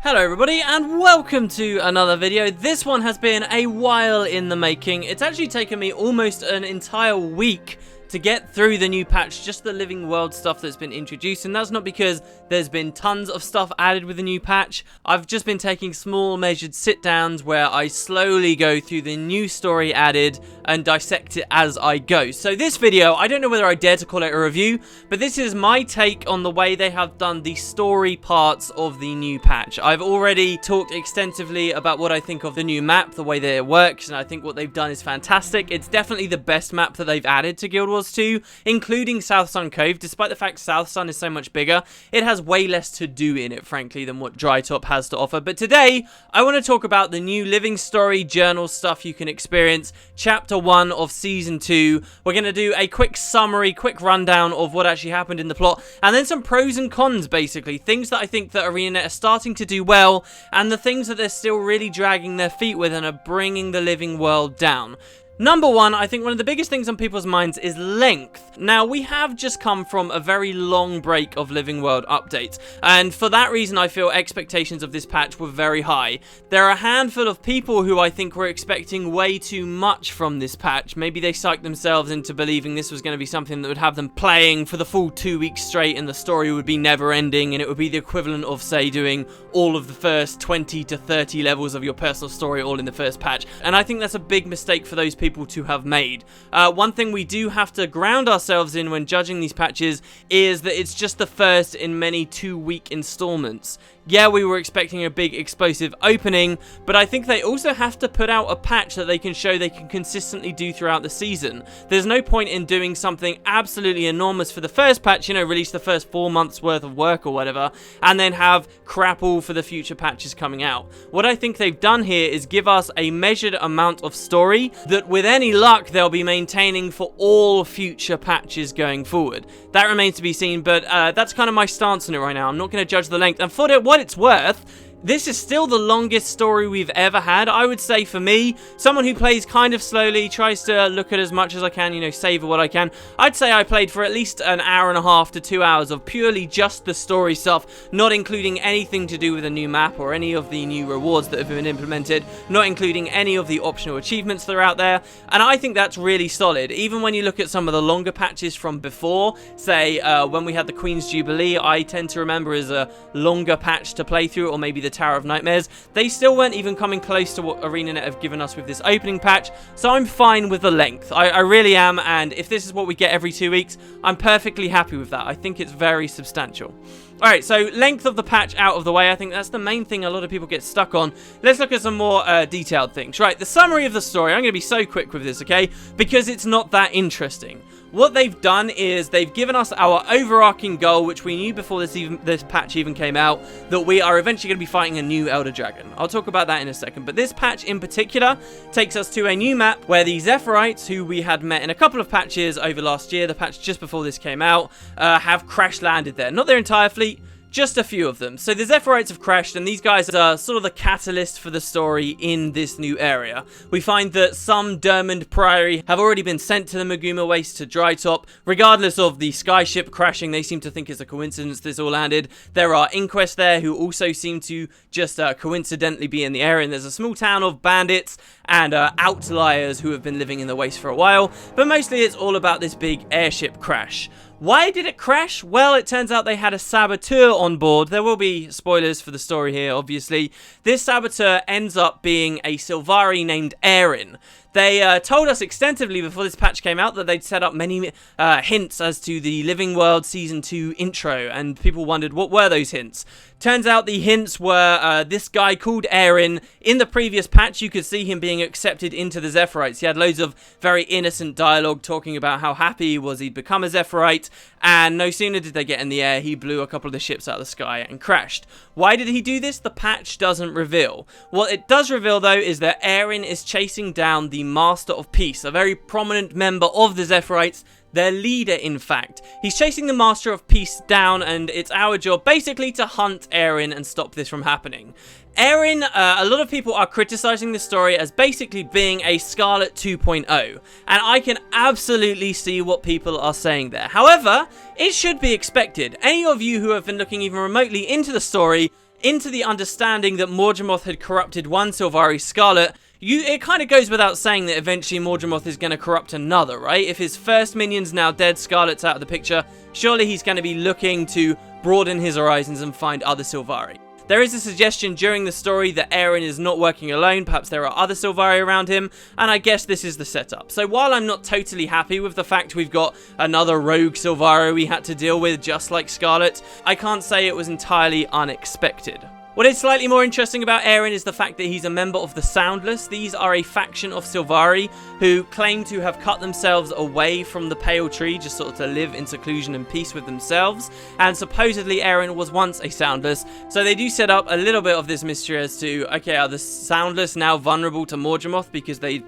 Hello everybody and welcome to another video. This one has been a while in the making. It's actually taken me almost an entire week to get through the new patch, just the living world stuff that's been introduced, and that's not because there's been tons of stuff added with the new patch. I've just been taking small measured sit downs where I slowly go through the new story added and dissect it as I go. So this video, I don't know whether I dare to call it a review, but this is my take on the way they have done the story parts of the new patch. I've already talked extensively about what I think of the new map, the way that it works, and I think what they've done is fantastic. It's definitely the best map that they've added to Guild Wars 2, including South Sun Cove. Despite the fact South Sun is so much bigger, it has way less to do in it, frankly, than what Dry Top has to offer. But today, I want to talk about the new living story journal stuff you can experience, Chapter 1 of Season 2. We're going to do a quick summary, quick rundown of what actually happened in the plot, and then some pros and cons, basically. Things that I think that ArenaNet are starting to do well, and the things that they're still really dragging their feet with and are bringing the living world down. Number one, I think one of the biggest things on people's minds is length. Now, we have just come from a very long break of Living World updates, and for that reason I feel expectations of this patch were very high. There are a handful of people who I think were expecting way too much from this patch. Maybe they psyched themselves into believing this was going to be something that would have them playing for the full 2 weeks straight and the story would be never ending, and it would be the equivalent of, say, doing all of the first 20 to 30 levels of your personal story all in the first patch. And I think that's a big mistake for those people to have made. One thing we do have to ground ourselves in when judging these patches is that it's just the first in many 2-week installments. Yeah, we were expecting a big explosive opening, but I think they also have to put out a patch that they can show they can consistently do throughout the season. There's no point in doing something absolutely enormous for the first patch, release the first 4 months worth of work or whatever, and then have crap all for the future patches coming out. What I think they've done here is give us a measured amount of story that with any luck they'll be maintaining for all future patches going forward. That remains to be seen, but that's kind of my stance on it right now. I'm not going to judge the length, and for what it's worth, this is still the longest story we've ever had. I would say for me, someone who plays kind of slowly, tries to look at as much as I can, savor what I can, I'd say I played for at least an hour and a half to 2 hours of purely just the story stuff, not including anything to do with a new map or any of the new rewards that have been implemented, not including any of the optional achievements that are out there, and I think that's really solid. Even when you look at some of the longer patches from before, say when we had the Queen's Jubilee, I tend to remember as a longer patch to play through, or maybe the Tower of Nightmares, they still weren't even coming close to what ArenaNet have given us with this opening patch, so I'm fine with the length. I really am, and if this is what we get every 2 weeks, I'm perfectly happy with that. I think it's very substantial. Alright, so length of the patch out of the way, I think that's the main thing a lot of people get stuck on. Let's look at some more detailed things. Right, the summary of the story, I'm going to be so quick with this, okay, because it's not that interesting. What they've done is they've given us our overarching goal, which we knew before this patch even came out, that we are eventually going to be fighting a new Elder Dragon. I'll talk about that in a second, but this patch in particular takes us to a new map where the Zephyrites, who we had met in a couple of patches over last year, the patch just before this came out, have crash landed there. Not their entire fleet, just a few of them. So the Zephyrites have crashed, and these guys are sort of the catalyst for the story in this new area. We find that some Dermond Priory have already been sent to the Maguuma Waste to Dry Top. Regardless of the skyship crashing, they seem to think it's a coincidence this all landed. There are Inquests there who also seem to just coincidentally be in the area, and there's a small town of bandits and outliers who have been living in the waste for a while, but mostly it's all about this big airship crash. Why did it crash? Well, it turns out they had a saboteur on board. There will be spoilers for the story here, obviously. This saboteur ends up being a Sylvari named Erin. They told us extensively before this patch came out that they'd set up many hints as to the Living World Season 2 intro, and people wondered what were those hints. Turns out the hints were this guy called Erin. In the previous patch, you could see him being accepted into the Zephyrites. He had loads of very innocent dialogue talking about how happy he was he'd become a Zephyrite, and no sooner did they get in the air, he blew a couple of the ships out of the sky and crashed. Why did he do this? The patch doesn't reveal. What it does reveal, though, is that Erin is chasing down the Master of Peace, a very prominent member of the Zephyrites, their leader in fact. He's chasing the Master of Peace down, and it's our job basically to hunt Eren and stop this from happening. Eren, a lot of people are criticizing this story as basically being a Scarlet 2.0, and I can absolutely see what people are saying there. However, it should be expected. Any of you who have been looking even remotely into the story, into the understanding that Morgemoth had corrupted one Sylvari Scarlet, it kind of goes without saying that eventually Morgemoth is going to corrupt another, right? If his first minion's now dead, Scarlet's out of the picture, surely he's going to be looking to broaden his horizons and find other Sylvari. There is a suggestion during the story that Eren is not working alone, perhaps there are other Sylvari around him, and I guess this is the setup. So while I'm not totally happy with the fact we've got another rogue Sylvari we had to deal with just like Scarlet, I can't say it was entirely unexpected. What is slightly more interesting about Eren is the fact that he's a member of the Soundless. These are a faction of Sylvari who claim to have cut themselves away from the Pale Tree, just sort of to live in seclusion and peace with themselves. And supposedly Eren was once a Soundless, so they do set up a little bit of this mystery as to, okay, are the Soundless now vulnerable to Morgemoth because they've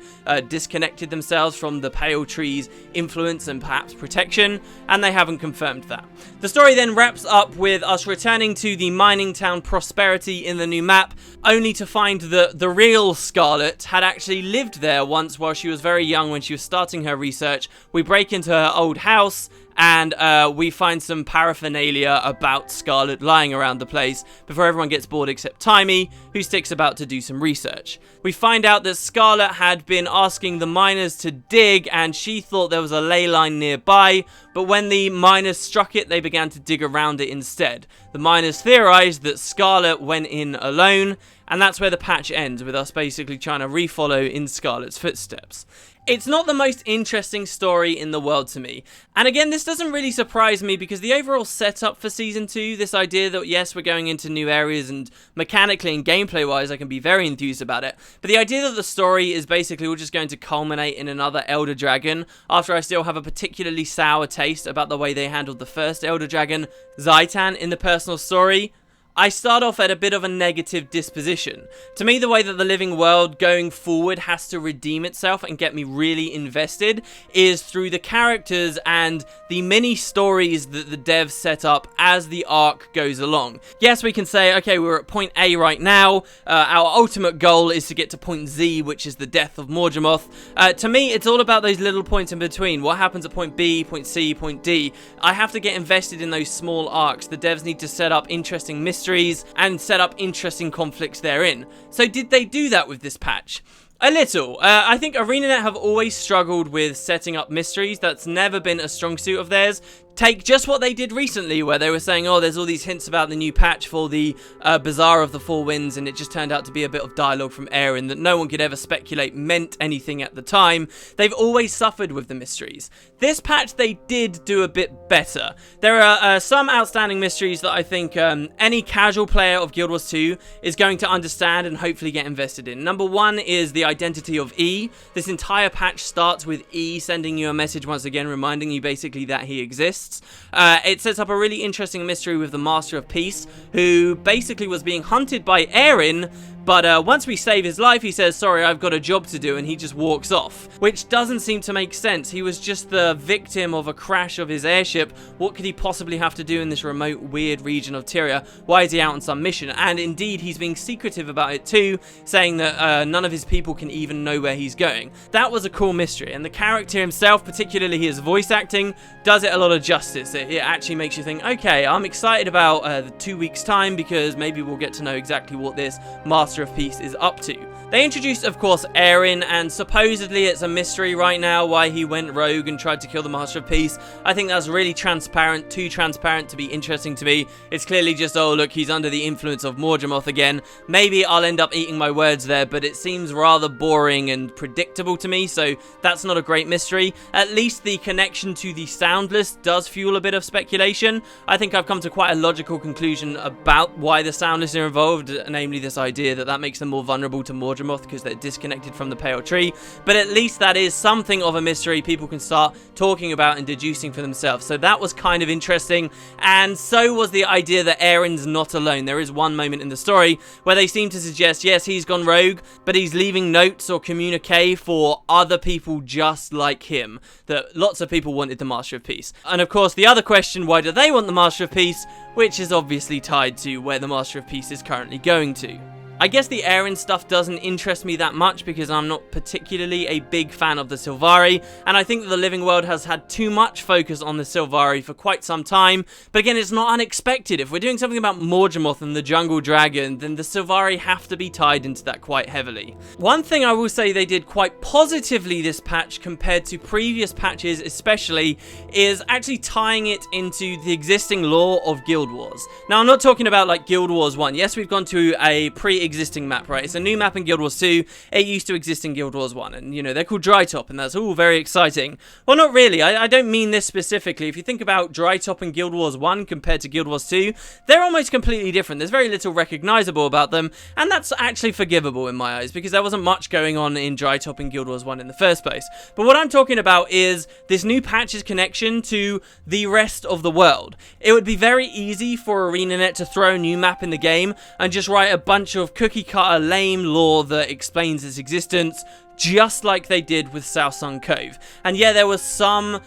disconnected themselves from the Pale Tree's influence and perhaps protection? And they haven't confirmed that. The story then wraps up with us returning to the mining town Prosperity in the new map, only to find that the real Scarlet had actually lived there once while she was very young when she was starting her research. We break into her old house and we find some paraphernalia about Scarlet lying around the place before everyone gets bored except Timey, who sticks about to do some research. We find out that Scarlet had been asking the miners to dig, and she thought there was a ley line nearby, but when the miners struck it, they began to dig around it instead. The miners theorized that Scarlet went in alone, and that's where the patch ends, with us basically trying to refollow in Scarlet's footsteps. It's not the most interesting story in the world to me. And again, this doesn't really surprise me because the overall setup for Season 2, this idea that yes, we're going into new areas and mechanically and gameplay-wise I can be very enthused about it, but the idea that the story is basically all just going to culminate in another Elder Dragon after I still have a particularly sour taste about the way they handled the first Elder Dragon, Zaitan, in the personal story, I start off at a bit of a negative disposition. To me, the way that the living world going forward has to redeem itself and get me really invested is through the characters and the mini stories that the devs set up as the arc goes along. Yes, we can say, okay, we're at point A right now. Our ultimate goal is to get to point Z, which is the death of Morgemoth. To me, it's all about those little points in between. What happens at point B, point C, point D? I have to get invested in those small arcs. The devs need to set up interesting mysteries and set up interesting conflicts therein. So did they do that with this patch? A little. I think ArenaNet have always struggled with setting up mysteries. That's never been a strong suit of theirs. Take just what they did recently, where they were saying, oh, there's all these hints about the new patch for the Bazaar of the Four Winds, and it just turned out to be a bit of dialogue from Eren that no one could ever speculate meant anything at the time. They've always suffered with the mysteries. This patch, they did do a bit better. There are some outstanding mysteries that I think any casual player of Guild Wars 2 is going to understand and hopefully get invested in. Number one is the identity of E. This entire patch starts with E sending you a message once again, reminding you basically that he exists. It sets up a really interesting mystery with the Master of Peace, who basically was being hunted by Eren, but once we save his life, he says, sorry, I've got a job to do, and he just walks off, which doesn't seem to make sense. He was just the victim of a crash of his airship. What could he possibly have to do in this remote, weird region of Tyria? Why is he out on some mission? And indeed, he's being secretive about it too, saying that none of his people can even know where he's going. That was a cool mystery, and the character himself, particularly his voice acting, does it a lot of justice. It actually makes you think, okay, I'm excited about the 2 weeks' time, because maybe we'll get to know exactly what this Master of Peace is up to. They introduced, of course, Eren, and supposedly it's a mystery right now why he went rogue and tried to kill the Master of Peace. I think that's really transparent, too transparent to be interesting to me. It's clearly just, oh look, he's under the influence of Morgemoth again. Maybe I'll end up eating my words there, but it seems rather boring and predictable to me, so that's not a great mystery. At least the connection to the Soundless does fuel a bit of speculation. I think I've come to quite a logical conclusion about why the Soundless are involved, namely this idea that that makes them more vulnerable to Morgemoth because they're disconnected from the pale tree, but at least that is something of a mystery people can start talking about and deducing for themselves. So that was kind of interesting, and so was the idea that Aaron's not alone. There is one moment in the story where they seem to suggest, yes, he's gone rogue, but he's leaving notes or communique for other people just like him, that lots of people wanted the Master of Peace. And of course, the other question, why do they want the Master of Peace, which is obviously tied to where the Master of Peace is currently going to. I guess the Aaron stuff doesn't interest me that much because I'm not particularly a big fan of the Sylvari, and I think that the Living World has had too much focus on the Sylvari for quite some time, but again, it's not unexpected. If we're doing something about Morgemoth and the Jungle Dragon, then the Sylvari have to be tied into that quite heavily. One thing I will say they did quite positively this patch compared to previous patches especially, is actually tying it into the existing lore of Guild Wars. Now, I'm not talking about like Guild Wars 1. Yes, we've gone to a pre-existing map, right? It's a new map in Guild Wars 2. It used to exist in Guild Wars 1, and, you know, they're called Drytop, and that's all very exciting. Well, not really. I don't mean this specifically. If you think about Drytop and Guild Wars 1 compared to Guild Wars 2, they're almost completely different. There's very little recognizable about them, and that's actually forgivable in my eyes, because there wasn't much going on in Drytop and Guild Wars 1 in the first place. But what I'm talking about is this new patch's connection to the rest of the world. It would be very easy for ArenaNet to throw a new map in the game and just write a bunch of cookie-cutter lame lore that explains its existence, just like they did with South Sun Cove. And yeah, there was some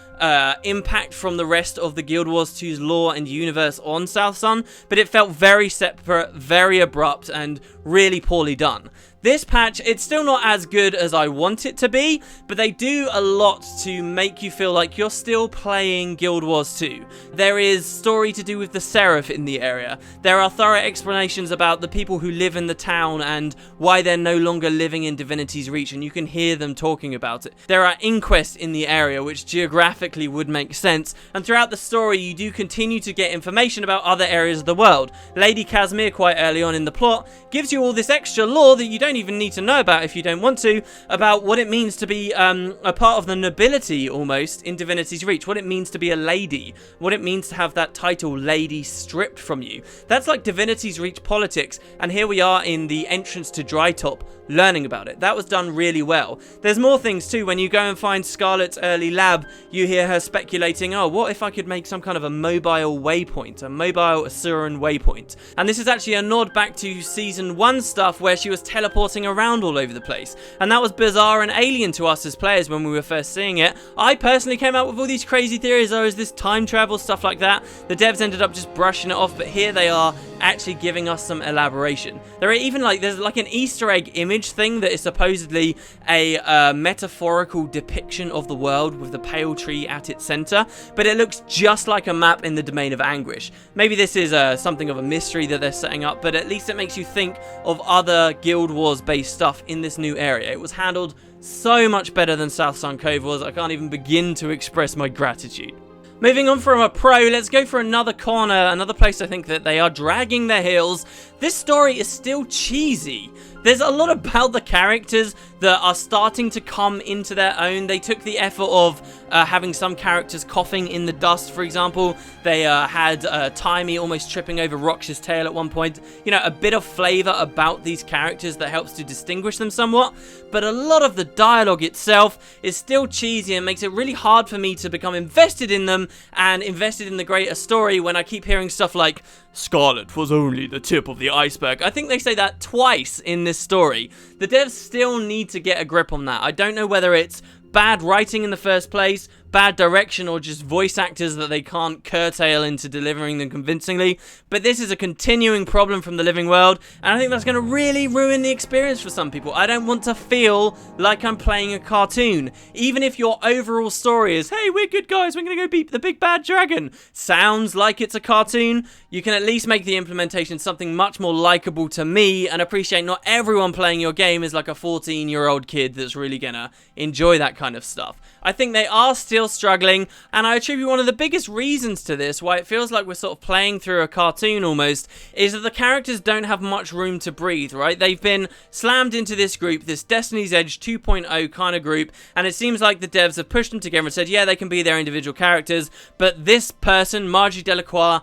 impact from the rest of the Guild Wars 2's lore and universe on South Sun, but it felt very separate, very abrupt, and really poorly done. This patch, it's still not as good as I want it to be, but they do a lot to make you feel like you're still playing Guild Wars 2. There is story to do with the Seraph in the area. There are thorough explanations about the people who live in the town and why they're no longer living in Divinity's Reach, and you can hear them talking about it. There are inquests in the area, which geographically would make sense, and throughout the story you do continue to get information about other areas of the world. Lady Casimir, quite early on in the plot, gives you all this extra lore that you don't even need to know about if you don't want to, about what it means to be a part of the nobility almost in Divinity's Reach, what it means to be a lady, what it means to have that title lady stripped from you. That's like Divinity's Reach politics, and here we are in the entrance to Drytop learning about it. That was done really well. There's more things too. When you go and find Scarlet's early lab, you hear her speculating, oh, what if I could make some kind of a mobile waypoint, a mobile Asuran waypoint? And this is actually a nod back to Season 1 stuff where she was teleporting around all over the place. And that was bizarre and alien to us as players when we were first seeing it. I personally came out with all these crazy theories, oh, is this time travel, stuff like that. The devs ended up just brushing it off, but here they are actually giving us some elaboration. There are even there's like an Easter egg image thing that is supposedly a metaphorical depiction of the world with the pale tree at its center, but it looks just like a map in the Domain of Anguish. Maybe this is something of a mystery that they're setting up, but at least it makes you think of other Guild Wars based stuff in this new area. It was handled so much better than South Sun Cove was. I can't even begin to express my gratitude. Moving on from a pro, let's go for another corner, another place I think that they are dragging their heels. This story is still cheesy. There's a lot about the characters that are starting to come into their own. They took the effort of having some characters coughing in the dust, for example. They had Timey almost tripping over Rox's tail at one point. You know, a bit of flavour about these characters that helps to distinguish them somewhat. But a lot of the dialogue itself is still cheesy and makes it really hard for me to become invested in them and invested in the greater story when I keep hearing stuff like, Scarlet was only the tip of the iceberg. I think they say that twice in this story. The devs still need to get a grip on that. I don't know whether it's bad writing in the first place, bad direction, or just voice actors that they can't curtail into delivering them convincingly, but this is a continuing problem from the Living World, and I think that's going to really ruin the experience for some people. I don't want to feel like I'm playing a cartoon. Even if your overall story is, hey, we're good guys, we're going to go beat the big bad dragon, sounds like it's a cartoon, you can at least make the implementation something much more likable to me, and appreciate not everyone playing your game is like a 14-year-old kid that's really going to enjoy that kind of stuff. I think they are still struggling, and I attribute one of the biggest reasons to this, why it feels like we're sort of playing through a cartoon almost, is that the characters don't have much room to breathe, right? They've been slammed into this group, this Destiny's Edge 2.0 kind of group, and it seems like the devs have pushed them together and said, yeah, they can be their individual characters, but this person, Marjorie Delacroix,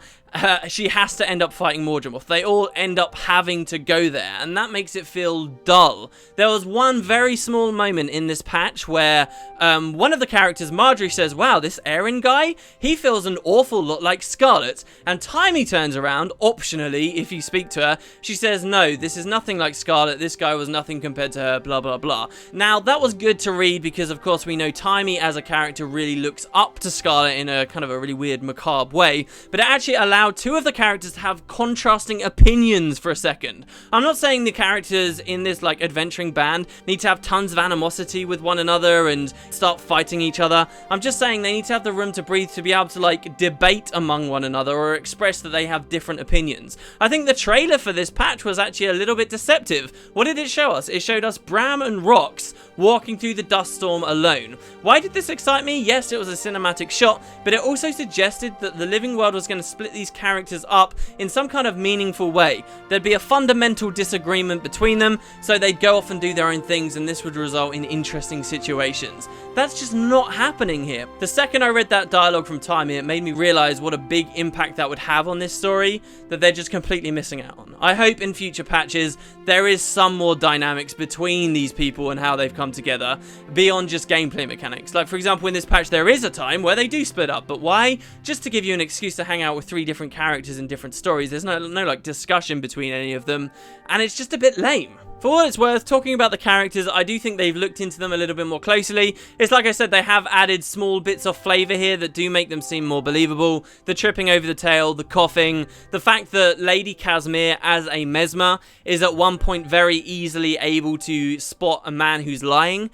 she has to end up fighting Morgemorph. They all end up having to go there, and that makes it feel dull. There was one very small moment in this patch where one of the characters, Marjorie, says, wow, this Aaron guy, he feels an awful lot like Scarlet. And Timey turns around, optionally, if you speak to her, she says, no, this is nothing like Scarlet, this guy was nothing compared to her, blah, blah, blah. Now, that was good to read because, of course, we know Timey as a character really looks up to Scarlet in a kind of a really weird, macabre way, but it actually allowed two of the characters to have contrasting opinions for a second. I'm not saying the characters in this, like, adventuring band need to have tons of animosity with one another and start fighting each other. I'm just saying they need to have the room to breathe to be able to, like, debate among one another or express that they have different opinions. I think the trailer for this patch was actually a little bit deceptive. What did it show us? It showed us Bram and Rox walking through the dust storm alone. Why did this excite me? Yes, it was a cinematic shot, but it also suggested that the living world was going to split these characters up in some kind of meaningful way. There'd be a fundamental disagreement between them, so they'd go off and do their own things, and this would result in interesting situations. That's just not happening here. The second I read that dialogue from Timey, it made me realize what a big impact that would have on this story that they're just completely missing out on. I hope in future patches there is some more dynamics between these people and how they've come together beyond just gameplay mechanics. Like, for example, in this patch there is a time where they do split up, but why? Just to give you an excuse to hang out with three different characters in different stories. There's no like discussion between any of them, and it's just a bit lame. For what it's worth, talking about the characters, I do think they've looked into them a little bit more closely. It's like I said, they have added small bits of flavour here that do make them seem more believable. The tripping over the tail, the coughing, the fact that Lady Casimir as a mesmer is at one point very easily able to spot a man who's lying.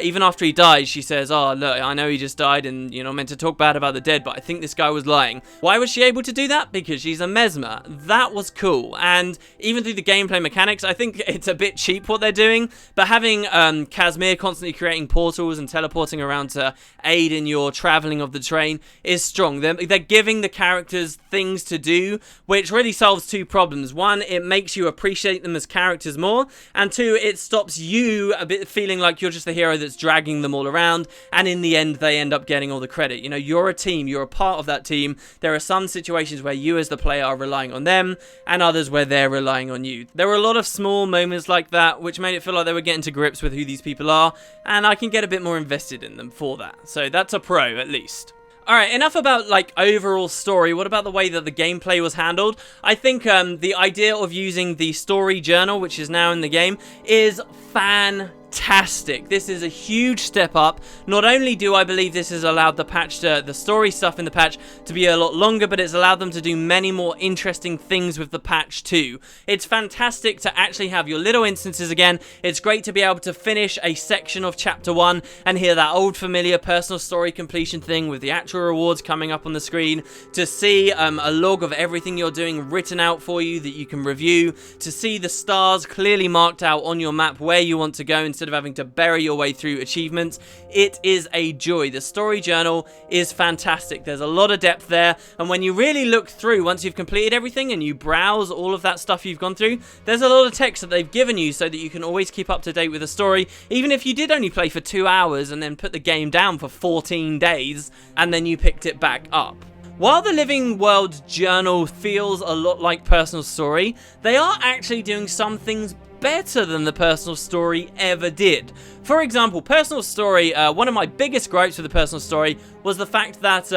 Even after he dies, she says, oh, look, I know he just died and you're not meant to talk bad about the dead, but I think this guy was lying. Why was she able to do that? Because she's a mesmer. That was cool. And even through the gameplay mechanics, I think it's a bit cheap what they're doing, but having Casimir constantly creating portals and teleporting around to aid in your traveling of the train is strong. They're giving the characters things to do, which really solves two problems. One, it makes you appreciate them as characters more, and two, it stops you a bit feeling like you're just the hero that's dragging them all around, and in the end they end up getting all the credit. You know, you're a team, you're a part of that team. There are some situations where you as the player are relying on them, and others where they're relying on you. There were a lot of small moments like that which made it feel like they were getting to grips with who these people are, and I can get a bit more invested in them for that. So that's a pro, at least. Alright, enough about, like, overall story. What about the way that the gameplay was handled? I think the idea of using the story journal, which is now in the game, is fantastic. This is a huge step up. Not only do I believe this has allowed the story stuff in the patch to be a lot longer, but it's allowed them to do many more interesting things with the patch too. It's fantastic to actually have your little instances again. It's great to be able to finish a section of chapter 1 and hear that old familiar personal story completion thing with the actual rewards coming up on the screen, to see a log of everything you're doing written out for you that you can review, to see the stars clearly marked out on your map where you want to go instead of having to bury your way through achievements. It is a joy. The story journal is fantastic. There's a lot of depth there, and when you really look through, once you've completed everything and you browse all of that stuff you've gone through, there's a lot of text that they've given you so that you can always keep up to date with the story, even if you did only play for 2 hours and then put the game down for 14 days and then you picked it back up. While the Living World Journal feels a lot like Personal Story, they are actually doing some things better than the Personal Story ever did. For example, Personal Story, one of my biggest gripes with the Personal Story was the fact that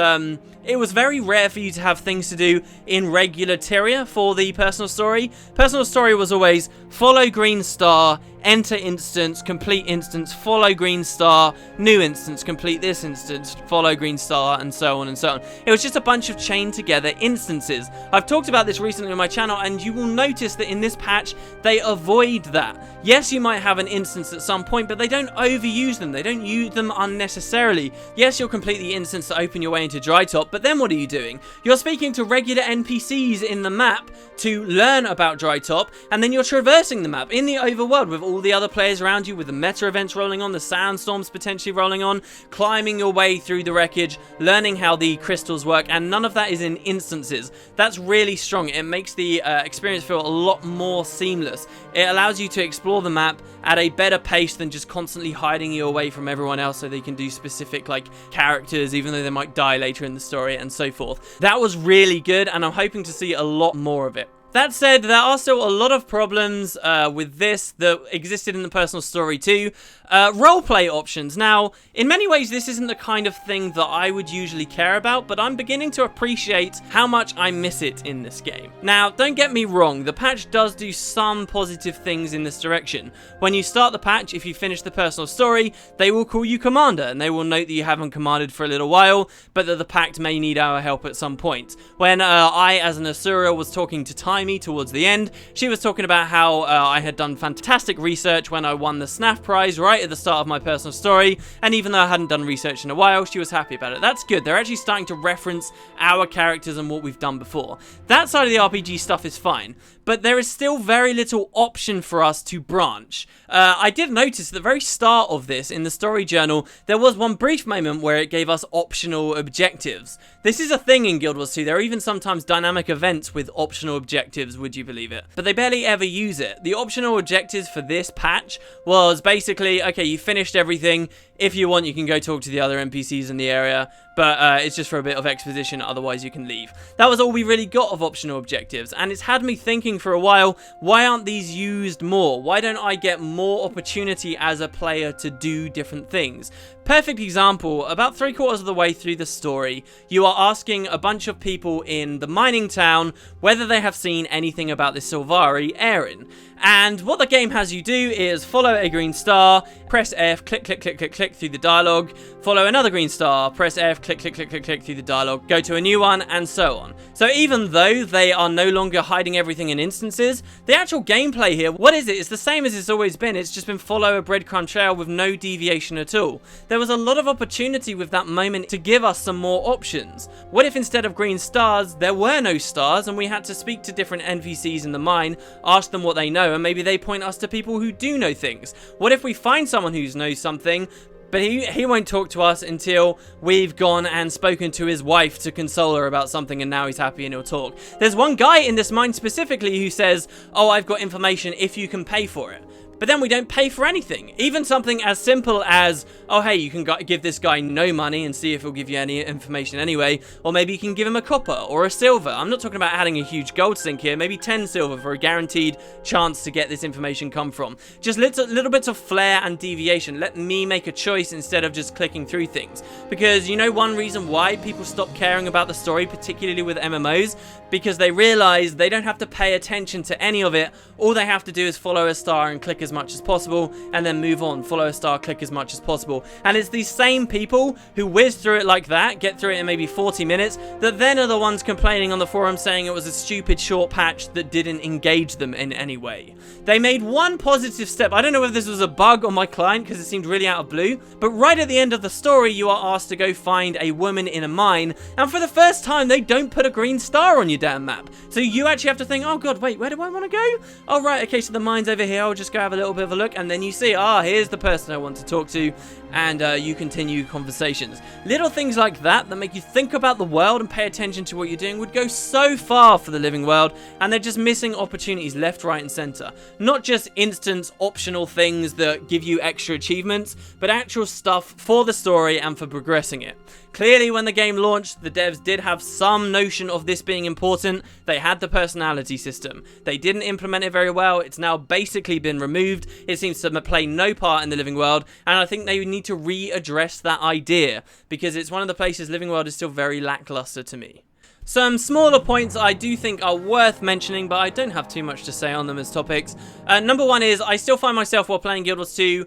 it was very rare for you to have things to do in regular Tyria for the Personal Story. Personal Story was always follow green star, enter instance, complete instance, follow green star, new instance, complete this instance, follow green star, and so on and so on. It was just a bunch of chained together instances. I've talked about this recently on my channel, and you will notice that in this patch, they avoid that. Yes, you might have an instance at some point, but they don't overuse them. They don't use them unnecessarily. Yes, you'll complete the instance to open your way into Drytop, but then what are you doing? You're speaking to regular NPCs in the map to learn about Drytop, and then you're traversing the map in the overworld with all the other players around you, with the meta events rolling on, the sandstorms potentially rolling on, climbing your way through the wreckage, learning how the crystals work, and none of that is in instances. That's really strong. It makes the experience feel a lot more seamless. It allows you to explore the map at a better pace than just constantly hiding you away from everyone else so they can do specific, like, characters characters, even though they might die later in the story and so forth. That was really good, and I'm hoping to see a lot more of it. That said, there are still a lot of problems with this that existed in the personal story too. Roleplay options. Now, in many ways, this isn't the kind of thing that I would usually care about, but I'm beginning to appreciate how much I miss it in this game. Now, don't get me wrong, the patch does do some positive things in this direction. When you start the patch, if you finish the personal story, they will call you Commander, and they will note that you haven't commanded for a little while, but that the Pact may need our help at some point. When I, as an Asura, was talking to Timey towards the end, she was talking about how I had done fantastic research when I won the SNAF prize right at the start of my personal story, and even though I hadn't done research in a while, she was happy about it. That's good. They're actually starting to reference our characters and what we've done before. That side of the RPG stuff is fine, but there is still very little option for us to branch. I did notice at the very start of this, in the story journal, there was one brief moment where it gave us optional objectives. This is a thing in Gw2. There are even sometimes dynamic events with optional objectives, would you believe it? But they barely ever use it. The optional objectives for this patch was basically, okay, you finished everything. If you want, you can go talk to the other NPCs in the area, but it's just for a bit of exposition, otherwise you can leave. That was all we really got of optional objectives, and it's had me thinking for a while, why aren't these used more? Why don't I get more opportunity as a player to do different things? Perfect example, about 3/4 of the way through the story, you are asking a bunch of people in the mining town whether they have seen anything about this Sylvari Erin. And what the game has you do is follow a green star, press F, click, click, click, click, click through the dialogue, follow another green star, press F, click, click, click, click, click through the dialogue, go to a new one, and so on. So even though they are no longer hiding everything in instances, the actual gameplay here, what is it? It's the same as it's always been. It's just been follow a breadcrumb trail with no deviation at all. There was a lot of opportunity with that moment to give us some more options. What if instead of green stars, there were no stars and we had to speak to different NPCs in the mine, ask them what they know, and maybe they point us to people who do know things? What if we find someone who knows something, but he won't talk to us until we've gone and spoken to his wife to console her about something, and now he's happy and he'll talk? There's one guy in this mine specifically who says, oh, I've got information if you can pay for it. But then we don't pay for anything. Even something as simple as, oh hey, you can give this guy no money and see if he'll give you any information anyway. Or maybe you can give him a copper or a silver. I'm not talking about adding a huge gold sink here. Maybe 10 silver for a guaranteed chance to get this information come from. Just little bits of flair and deviation. Let me make a choice instead of just clicking through things. Because you know one reason why people stop caring about the story, particularly with MMOs? Because they realize they don't have to pay attention to any of it. All they have to do is follow a star and click as much as possible, and then move on, follow a star, click as much as possible. And it's these same people who whiz through it like that, get through it in maybe 40 minutes, that then are the ones complaining on the forum saying it was a stupid short patch that didn't engage them in any way. They made one positive step. I don't know if this was a bug on my client because it seemed really out of blue, but right at the end of the story you are asked to go find a woman in a mine, and for the first time they don't put a green star on your damn map. So you actually have to think, oh god, wait, where do I want to go? Oh right, okay, so the mine's over here, I'll just go have a little bit of a look, and then you see, here's the person I want to talk to, and you continue conversations. Little things like that make you think about the world and pay attention to what you're doing would go so far for the living world, and they're just missing opportunities left, right, and center. Not just instance optional things that give you extra achievements, but actual stuff for the story and for progressing it. Clearly, when the game launched, the devs did have some notion of this being important. They had the personality system. They didn't implement it very well. It's now basically been removed. It seems to play no part in the living world, and I think they need to readdress that idea, because it's one of the places living world is still very lackluster to me. Some smaller points I do think are worth mentioning, but I don't have too much to say on them as topics. Number one is, I still find myself while playing Guild Wars 2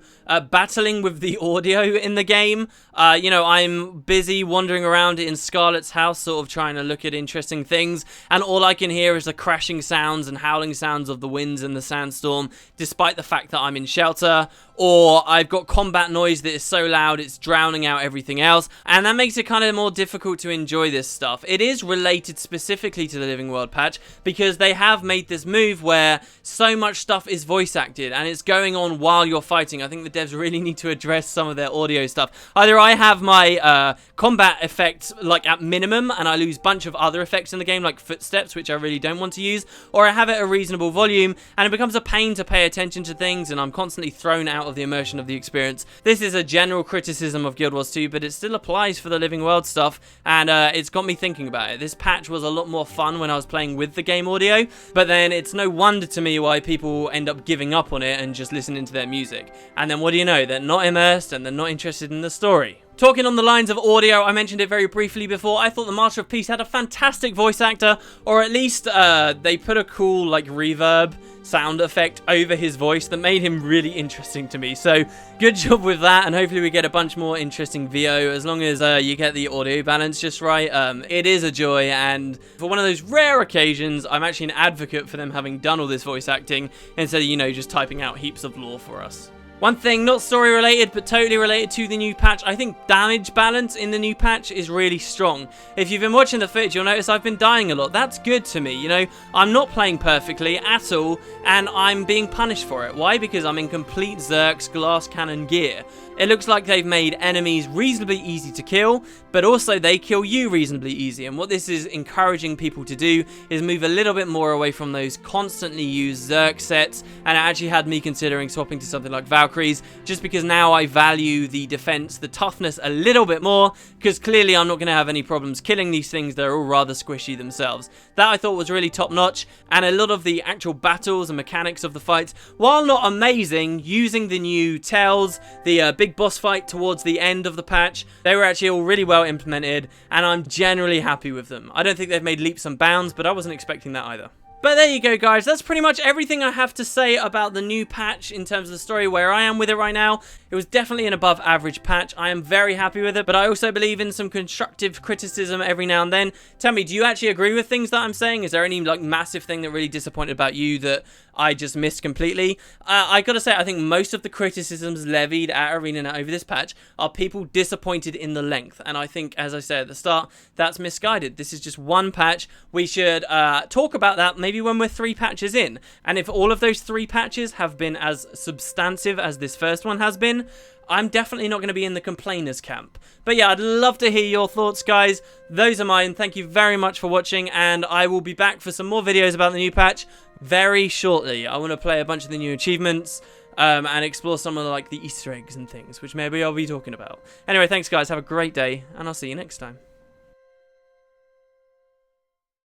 battling with the audio in the game. I'm busy wandering around in Scarlet's house, sort of trying to look at interesting things, and all I can hear is the crashing sounds and howling sounds of the winds and the sandstorm, despite the fact that I'm in shelter. Or I've got combat noise that is so loud it's drowning out everything else, and that makes it kind of more difficult to enjoy this stuff. It is relaxing related specifically to the Living World patch, because they have made this move where so much stuff is voice acted and it's going on while you're fighting. I think the devs really need to address some of their audio stuff. Either I have my combat effects like at minimum and I lose a bunch of other effects in the game like footsteps, which I really don't want to use, or I have it at a reasonable volume and it becomes a pain to pay attention to things and I'm constantly thrown out of the immersion of the experience. This is a general criticism of Guild Wars 2, but it still applies for the Living World stuff, and it's got me thinking about it. This patch was a lot more fun when I was playing with the game audio, but then it's no wonder to me why people end up giving up on it and just listening to their music. And then what do you know? They're not immersed and they're not interested in the story. Talking on the lines of audio, I mentioned it very briefly before, I thought the Master of Peace had a fantastic voice actor, or at least they put a cool like reverb sound effect over his voice that made him really interesting to me. So good job with that, and hopefully we get a bunch more interesting VO as long as you get the audio balance just right. It is a joy, and for one of those rare occasions, I'm actually an advocate for them having done all this voice acting instead of, you know, just typing out heaps of lore for us. One thing, not story related, but totally related to the new patch, I think damage balance in the new patch is really strong. If you've been watching the footage, you'll notice I've been dying a lot. That's good to me, you know. I'm not playing perfectly at all, and I'm being punished for it. Why? Because I'm in complete Zerk's glass cannon gear. It looks like they've made enemies reasonably easy to kill, but also they kill you reasonably easy. And what this is encouraging people to do is move a little bit more away from those constantly used Zerk sets, and it actually had me considering swapping to something like Valkyries, just because now I value the defense, the toughness a little bit more, because clearly I'm not going to have any problems killing these things. They're all rather squishy themselves. That I thought was really top notch, and a lot of the actual battles and mechanics of the fights, while not amazing, using the new tells, the big boss fight towards the end of the patch, they were actually all really well implemented, and I'm generally happy with them. I don't think they've made leaps and bounds, but I wasn't expecting that either. But there you go, guys. That's pretty much everything I have to say about the new patch in terms of the story, where I am with it right now. It was definitely an above average patch. I am very happy with it, but I also believe in some constructive criticism every now and then. Tell me, do you actually agree with things that I'm saying? Is there any like massive thing that really disappointed about you that I just missed completely? I gotta say, I think most of the criticisms levied at ArenaNet over this patch are people disappointed in the length, and I think, as I said at the start, that's misguided. This is just one patch. We should talk about that maybe when we're 3 patches in, and if all of those 3 patches have been as substantive as this first one has been, I'm definitely not going to be in the complainers camp. But yeah, I'd love to hear your thoughts, guys. Those are mine. Thank you very much for watching, and I will be back for some more videos about the new patch very shortly. I want to play a bunch of the new achievements and explore some of like the Easter eggs and things, which maybe I'll be talking about. Anyway, thanks guys, have a great day, and I'll see you next time.